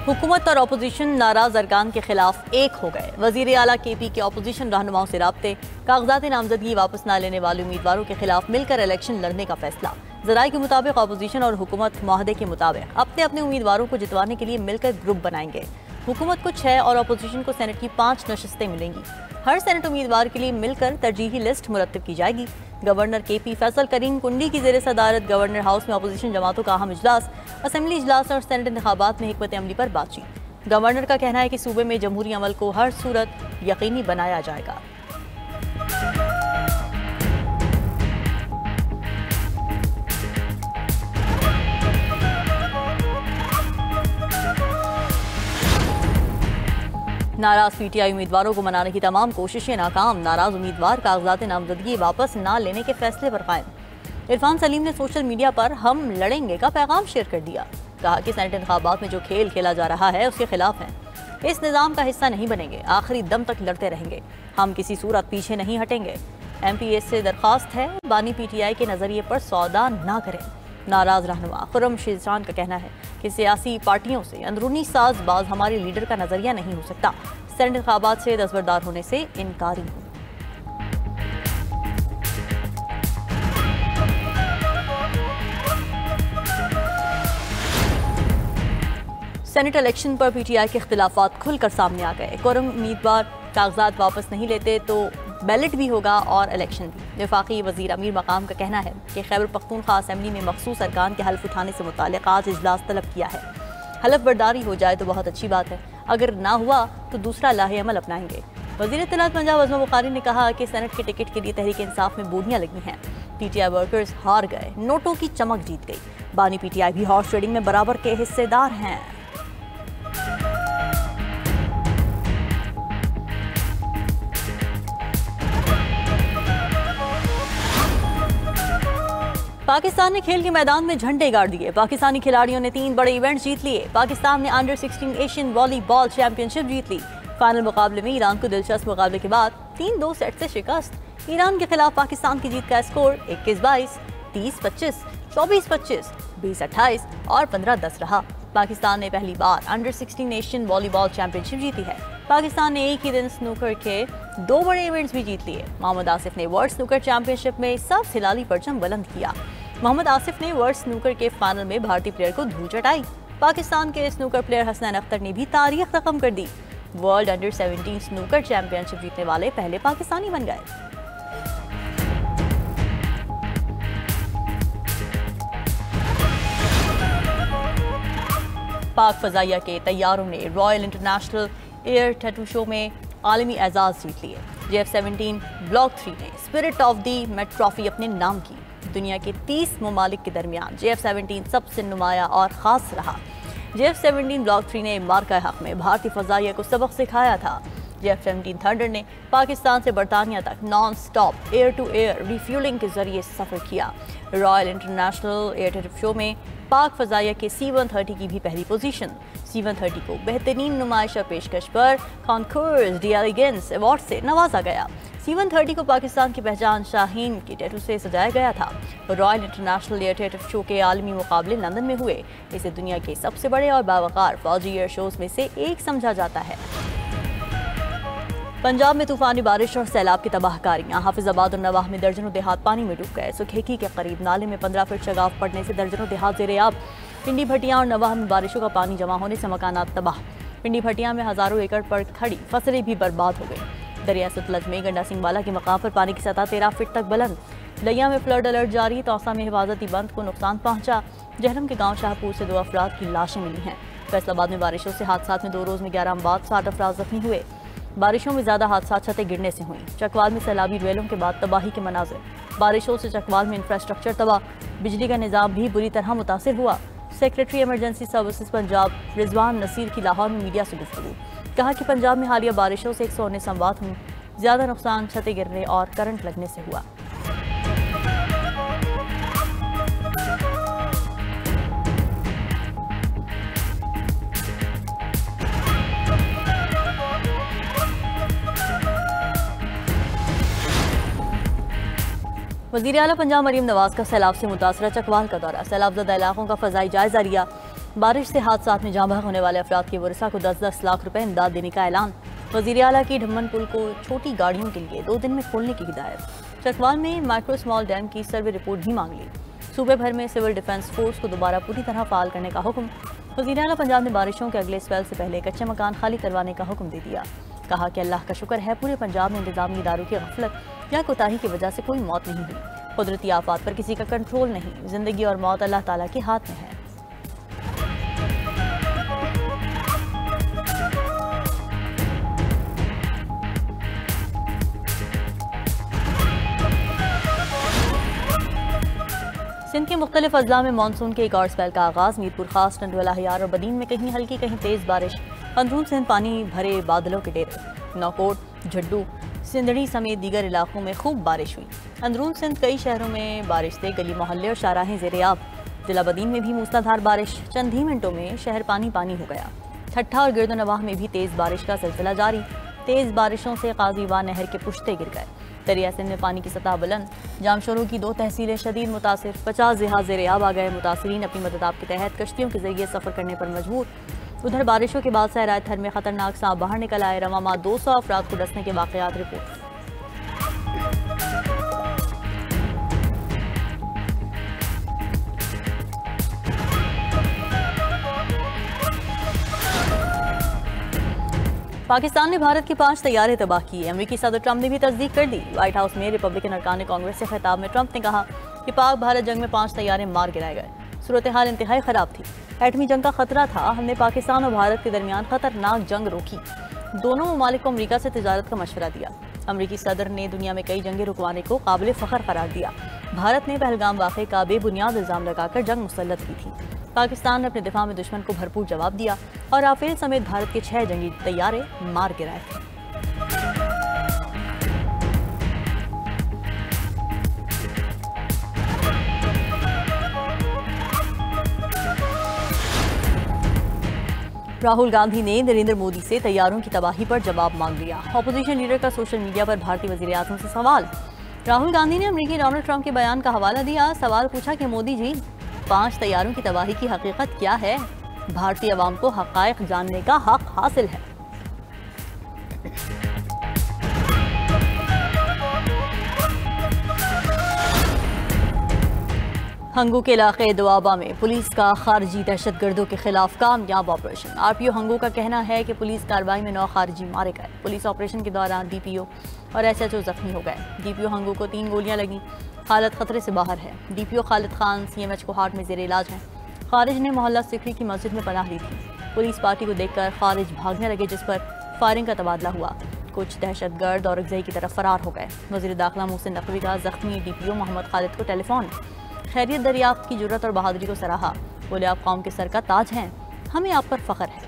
हुकूमत और अपोजिशन नाराज अरकान के खिलाफ एक हो गए। वजीर आला KP के अपोजिशन रहनुमाओं से राब्ते, कागजात नामजदगी वापस न लेने वाले उम्मीदवारों के खिलाफ मिलकर इलेक्शन लड़ने का फैसला। जराये के मुताबिक अपोजिशन और हुकूमत मुआहदे के मुताबिक अपने अपने उम्मीदवारों को जितवाने के लिए मिलकर ग्रुप बनाएंगे। हुकूमत को 6 और अपोजिशन को सेनेट की 5 नशस्तें मिलेंगी। हर सेनेट उम्मीदवार के लिए मिलकर तरजीही लिस्ट मुरत्तिब की जाएगी। गवर्नर KP फैसल करीम कुंडी की जेर सदारत गवर्नर हाउस में अपोजिशन जमातों का अहम इजलास, असेंबली इजलास और सेनेट इंतखाबात में हिकमत अमली पर बातचीत। गवर्नर का कहना है कि सूबे में जमहूरी अमल को हर सूरत यकीनी बनाया जाएगा। नाराज PTI उम्मीदवारों को मनाने की तमाम कोशिशें नाकाम। नाराज उम्मीदवार कागजात नामजदगी वापस न लेने के फैसले पर कायम। इरफान सलीम ने सोशल मीडिया पर हम लड़ेंगे का पैगाम शेयर कर दिया। कहा कि सेनेट इंतखाबात में जो खेल खेला जा रहा है उसके खिलाफ हैं। इस निज़ाम का हिस्सा नहीं बनेंगे, आखिरी दम तक लड़ते रहेंगे। हम किसी सूरत पीछे नहीं हटेंगे। MPs से दरख्वास्त है, बानी PTI के नज़रिए पर सौदा ना करें। नाराज रहनुमा खुर्रम शीजान का कहना है कि सियासी पार्टियों से अंदरूनी साजबाज हमारे लीडर का नजरिया नहीं हो सकता। सेनेट इंतखाबात से दस्तबरदार होने से इनकारी हूँ। सेनेट इलेक्शन पर PTI के इख्तिलाफात खुलकर सामने आ गए। कोरम उम्मीदवार कागजात वापस नहीं लेते तो बैलेट भी होगा और इलेक्शन भी। वफाकी वजीर अमीर मकाम का कहना है कि खैबर पख्तूनख्वा असेंबली में मखसूस अरकान के हल्फ उठाने से मुताल्लिक़ आज इजलास तलब किया है। हलफ बर्दारी हो जाए तो बहुत अच्छी बात है, अगर ना हुआ तो दूसरा लाहे अमल अपनाएंगे। वज़ीर इत्तलात पंजाब अज़मा बुखारी ने कहा कि सेनेट के टिकट के लिए तहरीक इंसाफ में बोलियां लगी हैं। PTI वर्कर्स हार गए, नोटों की चमक जीत गई। बानी PTI भी हॉर्स ट्रेडिंग में बराबर के हिस्सेदार हैं। पाकिस्तान ने खेल के मैदान में झंडे गाड़ दिए। पाकिस्तानी खिलाड़ियों ने 3 बड़े इवेंट जीत लिए। पाकिस्तान ने अंडर 16 एशियन वॉलीबॉल चैंपियनशिप जीत ली। फाइनल मुकाबले में ईरान को दिलचस्प मुकाबले के बाद 3-2 सेट से शिकस्त। ईरान के खिलाफ पाकिस्तान की जीत का स्कोर 21-22, 30-25, 24-25, 20-28 और 15-10 रहा। पाकिस्तान ने पहली बार अंडर 16 एशियन वॉलीबॉल चैंपियनशिप जीती है। पाकिस्तान ने एक ही दिन स्नूकर के 2 बड़े इवेंट्स भी जीत लिए। मोहम्मद आसिफ ने वर्ल्ड स्नूकर चैंपियनशिप में सबसे हिलाली परचम बुलंद किया। मोहम्मद आसिफ ने वर्ल्ड स्नूकर के फाइनल में भारतीय प्लेयर को धूल चटाई। पाकिस्तान के स्नूकर प्लेयर हसनैन अख्तर ने भी तारीख रकम कर दी। वर्ल्ड अंडर 17 स्नूकर चैंपियनशिप जीतने वाले पहले पाकिस्तानी बन गए। पाक फजाइया के तैयारों ने royal international air tattoo show में आलमी एजाज जीत लिए। JF-17 ब्लॉक 3 ने spirit of the meet trophy अपने नाम की। दुनिया के 30 ममालिक के दरमियान JF-17 सबसे नुमाया और ख़ास रहा। JF-17 ब्लॉक 3 ने मार्का हक में भारतीय फजाइया को सबक सिखाया था। JF-17 थंडर ने पाकिस्तान से बरतानिया तक non stop air to air refuelling के जरिए सफ़र किया। Royal international air tattoo show में पाक फजाइया के C-130 की भी पहली पोजीशन। C-130 को बेहतरीन नुमाइशा पेशकश पर कॉन्कोर्स d'Elegance अवार्ड से नवाजा गया। C-130 को पाकिस्तान की पहचान शाहीन के टैटू से सजाया गया था। Royal international air tattoo show के आलमी मुकाबले लंदन में हुए। इसे दुनिया के सबसे बड़े और बावकार फौजी एयर शोज में से एक समझा जाता है। पंजाब में तूफानी बारिश और सैलाब की तबाहकारियां। हाफिजाबाद और नवाह में दर्जनों देहात पानी में डूब गए। सुखेकी के करीब नाले में 15 फीट शगाफ पड़ने से दर्जनों देहात ज़ेर-ए-आब। पिंडी भटिया और नवाह में बारिशों का पानी जमा होने से मकानात तबाह। पिंडी भटिया में हज़ारों एकड़ पर खड़ी फसलें भी बर्बाद हो गई। दरिया सतलज में गंडा सिंह वाला के मकाम पर पानी की सतह 13 फीट तक बुलंद। लिया में फ्लड अलर्ट जारी। तौसा में हिफाजती बंद को नुकसान पहुंचा। जहरम के गांव शाहपुर से 2 अफराद की लाशें मिली हैं। फैसलाबाद में बारिशों से हादसात में 2 रोज़ में 11 अमवात, 60 अफराद जख्मी हुए। बारिशों में ज़्यादा हादसा छतें गिरने से हुई। चकवाल में सैलाबी रेलों के बाद तबाही के मनाजिर। बारिशों से चकवाल में इंफ्रास्ट्रक्चर तबाह। बिजली का निज़ाम भी बुरी तरह मुतासिर हुआ। Secretary emergency services Punjab Rizwan Naseer की लाहौर में मीडिया से गुफ्तगू। कहा कि पंजाब में हालिया बारिशों से 119 अमवात हुई। ज़्यादा नुकसान छतें गिरने और करंट लगने से हुआ। वज़ीर आला पंजाब मरीम नवाज का सैलाब से मुतासरा चकवाल का दौरा। सैलाबज़दा इलाकों का फ़ज़ाई जायज़ा लिया। बारिश से हादसात में जाँ बहक होने वाले अफराद के वरसा को 10-10 लाख रुपए इमदाद देने का ऐलान। वज़ीर आला की ढम्मन पुल को छोटी गाड़ियों के लिए 2 दिन में खोलने की हिदायत। चकवाल में माइक्रो स्मॉल डैम की सर्वे रिपोर्ट भी मांग ली। सूबे भर में सिविल डिफेंस फोर्स को दोबारा पूरी तरह फाल करने का हुक्म। वज़ीर आला पंजाब ने बारिशों के अगले स्पेल से पहले कच्चे मकान खाली करवाने का हुक्म दे दिया। कहा कि अल्लाह का शुक्र है पूरे पंजाब में इंतजामी इदारों की गफलत या कोताही की वजह से कोई मौत नहीं हुई। कुदरती आफात पर किसी का कंट्रोल नहीं, जिंदगी और मौत अल्लाह ताला के हाथ में है। सिंध के मुख्तलिफ अजला में मानसून के एक और स्पेल का आगाज। मीरपुर खास, टंडवाला, हियार और बदीन में कहीं हल्की कहीं तेज बारिश। अंदरून सिंध पानी भरे बादलों के डेरे। नौकोट, झड्डू, सिंधड़ी समेत दीगर इलाकों में खूब बारिश हुई। अंदरून सिंध कई शहरों में बारिश से गली मोहल्ले और शाहराहें ज़ेरे-आब। जिला बदीन में भी मूसलाधार बारिश। चंद ही मिनटों में शहर पानी पानी हो गया। ठट्ठा और गिरदोनवाह में भी तेज बारिश का सिलसिला जारी। तेज बारिशों से काजीवा नहर के पुश्ते गिर गए। दरिया सिंध में पानी की सतह बुलंद। जामशोरों की 2 तहसीलें शदीद मुतासिर। 50 जिहा ज़ेरे-आब आ गए। मुतासिरीन अपनी मदद के तहत कश्तियों के जरिए सफ़र करने पर मजबूर। उधर बारिशों के बाद सहराए थर में खतरनाक सांप बाहर निकल आए। रवामा 200 अफराद को डसने के वाक़यात रिपोर्ट। पाकिस्तान ने भारत के 5 तैयारे तबाह किए। अमेरिकी सदर ट्रंप ने भी तस्दीक कर दी। व्हाइट हाउस में रिपब्लिकन अरकान कांग्रेस से खिताब में ट्रंप ने कहा कि पाक भारत जंग में 5 तैयारे मार गिराए गए। सूरत हाल इंतहाई ख़राब थी। एटमी जंग का खतरा था। हमने पाकिस्तान और भारत के दरमियान खतरनाक जंग रोकी। दोनों ममालिक को अमरीका से तिजारत का मशवरा दिया। अमरीकी सदर ने दुनिया में कई जंगें रुकवाने को काबिल फ़ख्र करार दिया। भारत ने पहलगाम वाक़े का बेबुनियाद इल्ज़ाम लगाकर जंग मुसल्लत की थी। पाकिस्तान ने अपने दिफा में दुश्मन को भरपूर जवाब दिया और राफेल समेत भारत के 6 जंगी तैयारे मार गिराए थे। राहुल गांधी ने नरेंद्र मोदी से तैयारों की तबाही पर जवाब मांग लिया। अपोजिशन लीडर का सोशल मीडिया पर भारतीय वज़ीर आज़म से सवाल। राहुल गांधी ने अमेरिकी डोनाल्ड ट्रंप के बयान का हवाला दिया। सवाल पूछा कि मोदी जी, 5 तैयारों की तबाही की हकीकत क्या है? भारतीय अवाम को हक़ाइक़ जानने का हक हासिल है। हंगू के इलाके दोआबा में पुलिस का खारजी दहशतगर्दों के खिलाफ कामयाब ऑपरेशन। आरपीओ हंगू का कहना है कि पुलिस कार्रवाई में 9 खारजी मारे गए। पुलिस ऑपरेशन के दौरान डीपीओ और एसएचओ जख्मी हो गए। डीपीओ हंगू को 3 गोलियां लगीं। हालत खतरे से बाहर है। डीपीओ खालिद खान सीएमएच को हार्ट में जेर इलाज हैं। खारिज ने मोहल्ला सिकरी की मस्जिद में पनाह ली थी। पुलिस पार्टी को देखकर खारिज भागने लगे, जिस पर फायरिंग का तबादला हुआ। कुछ दहशतगर्द और अगजई की तरफ फरार हो गए। वज़ीर दाखिला मोहसिन नकवी का जख्मी डीपीओ मोहम्मद खालिद को टेलीफोन खैरियत दरियाफ्त की जुर्रत और बहादुरी को सराहा। बोले, आप कौम के सर का ताज हैं, हमें आप पर फख्र है।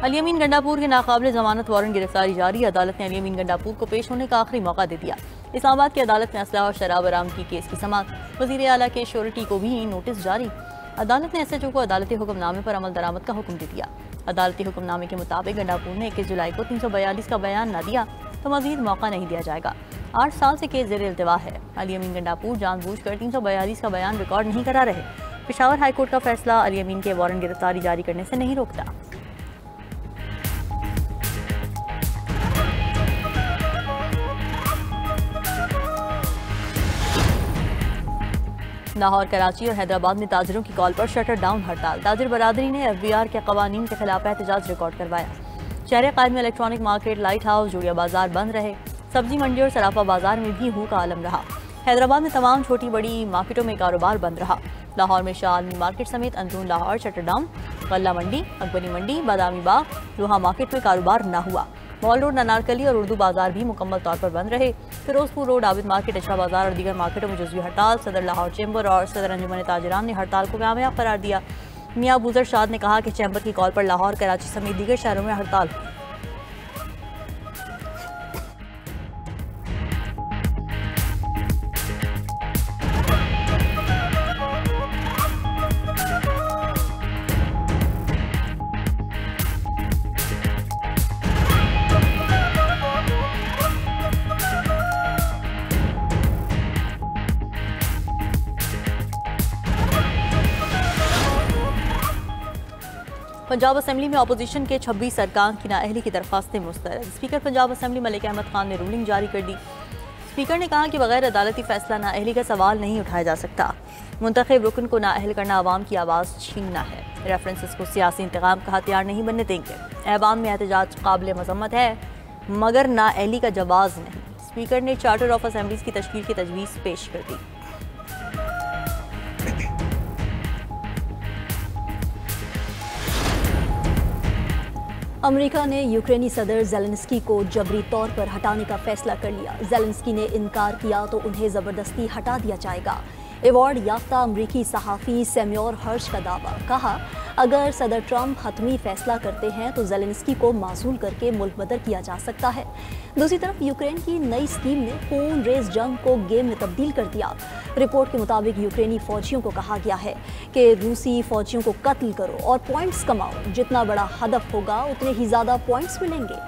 अली अमीन गंडापुर के नाकाबिल जमानत वारंट गिरफ्तारी जारी। अदालत ने अली अमीन गंडापुर को पेश होने का आखिरी मौका दे दिया। इस्लामाबाद की अदालत ने असलहा और शराब बरामदगी केस की समाअत। वज़ीर आला के श्योरिटी को भी नोटिस जारी। अदालत ने एसएचओ को अदालती हुक्मनामे पर अमल दरामद का हुक्म दे दिया। अदालती हुक्मनामे के मुताबिक गंडापुर ने 21 जुलाई को 342 का बयान न दिया तो मजीद मौका नहीं दिया जाएगा। 8 साल से केस ज़ेर इल्तिवा है। अली अमीन गंडापुर जानबूझकर 342 का बयान रिकॉर्ड नहीं करा रहे। पेशावर हाईकोर्ट का फैसला अली अमीन के वारंट गिरफ्तारी जारी करने से नहीं रोकता। लाहौर, कराची और हैदराबाद में ताजिरों की कॉल पर शटर डाउन हड़ताल। ताजिर बरादरी ने एफबीआर के कवानीन के खिलाफ एहतजाज रिकॉर्ड करवाया। शहर कायद में इलेक्ट्रॉनिक मार्केट, लाइट हाउस, जूड़िया बाजार बंद रहे। सब्जी मंडी और सराफा बाजार में भी हू का आलम रहा। हैदराबाद में तमाम छोटी बड़ी मार्केटों में कारोबार बंद रहा। लाहौर में शाह आलमी मार्केट समेत अंदरून लाहौर शटर डाउन। गल्ला मंडी, अकबरी मंडी, बादामी बाग, लोहा मार्केट में कारोबार न हुआ। मॉल रोड, अनारकली और उर्दू बाजार भी मुकम्मल तौर पर बंद रहे। फिरोजपुर रोड, आबिद मार्केट, अशरा बाजार और दीगर मार्केटों में जुज़वी हड़ताल। सदर लाहौर चैम्बर और सदर अंजुमन ताजिरान ने हड़ताल को कामयाब करार दिया। मियां अबूजर शाद ने कहा कि चैम्बर की कॉल पर लाहौर, कराची समेत दीगर शहरों में हड़ताल हुई। पंजाब असेंबली में अपोजिशन के 26 अरकान की नाअहली की दरख्वास्तें मुस्तरद। स्पीकर पंजाब असेंबली मलिक अहमद खान ने रूलिंग जारी कर दी। स्पीकर ने कहा कि बगैर अदालती फैसला नाअहली का सवाल नहीं उठाया जा सकता। मुंतखब रुकन को नाअहल करना अवाम की आवाज़ छीनना है। रेफरेंसेस को सियासी इंतकाम का हथियार नहीं बनने देंगे। ऐवान में एहतजाज काबिल मजम्मत है मगर नाअहली का जवाज़ नहीं। स्पीकर ने चार्टर ऑफ असेंबलीज की तश्कील की तजवीज़ पेश कर दी। अमेरिका ने यूक्रेनी सदर ज़ेलेंस्की को जबरी तौर पर हटाने का फैसला कर लिया। ज़ेलेंस्की ने इनकार किया तो उन्हें ज़बरदस्ती हटा दिया जाएगा। अवार्ड याफ्ता अमरीकी सहाफ़ी सैम्योर हर्श का दावा। कहा, अगर सदर ट्रंप हतमी फैसला करते हैं तो ज़ेलेंस्की को मासूल करके मुल्क बदर किया जा सकता है। दूसरी तरफ यूक्रेन की नई स्कीम ने खून रेज जंग को गेम में तब्दील कर दिया। रिपोर्ट के मुताबिक यूक्रेनी फौजियों को कहा गया है कि रूसी फौजियों को कत्ल करो और पॉइंट्स कमाओ। जितना बड़ा हदफ होगा उतने ही ज़्यादा पॉइंट्स मिलेंगे।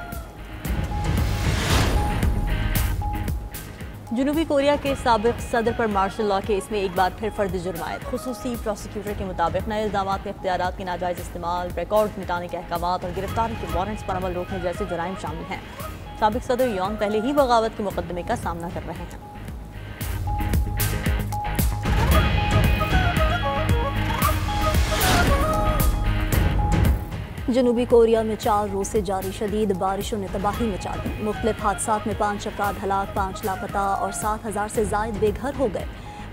जनूबी कोरिया के साबिक सदर पर मार्शल लॉ केस में एक बार फिर फर्द जुर्मायत। खुसूसी प्रोसिक्यूटर के मुताबिक नए इल्जामात में इख्तियारात के नाजायज़ इस्तेमाल, रिकॉर्ड मिटाने के अहकामात और गिरफ्तारी के वारंट्स पर अमल रोकने जैसे जुराइम शामिल हैं। साबिक सदर यौन पहले ही बगावत के मुकदमे का सामना कर रहे हैं। जनूबी कोरिया में 4 रोज से जारी शदीद बारिशों ने तबाही मचा दी। मुख्तलिफ हादसात में 5 अफराद हलाक, 5 लापता और 7,000 से जायद बेघर हो गए।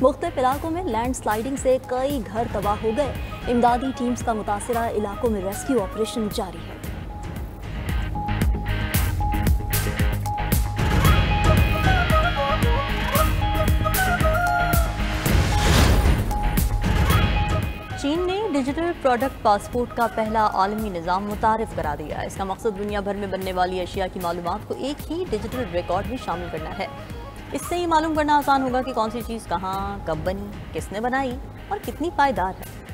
मुख्तलिफ इलाकों में लैंड स्लाइडिंग से कई घर तबाह हो गए। इमदादी टीम्स का मुतासरा इलाकों में रेस्क्यू ऑपरेशन जारी है। चीन ने डिजिटल प्रोडक्ट पासपोर्ट का पहला आलमी निज़ाम मुतारिफ करा दिया। इसका मकसद दुनिया भर में बनने वाली अशिया की मालूमात को एक ही डिजिटल रिकॉर्ड में शामिल करना है। इससे ये मालूम करना आसान होगा कि कौन सी चीज़ कहाँ, कब बनी, किसने बनाई और कितनी पायदार है।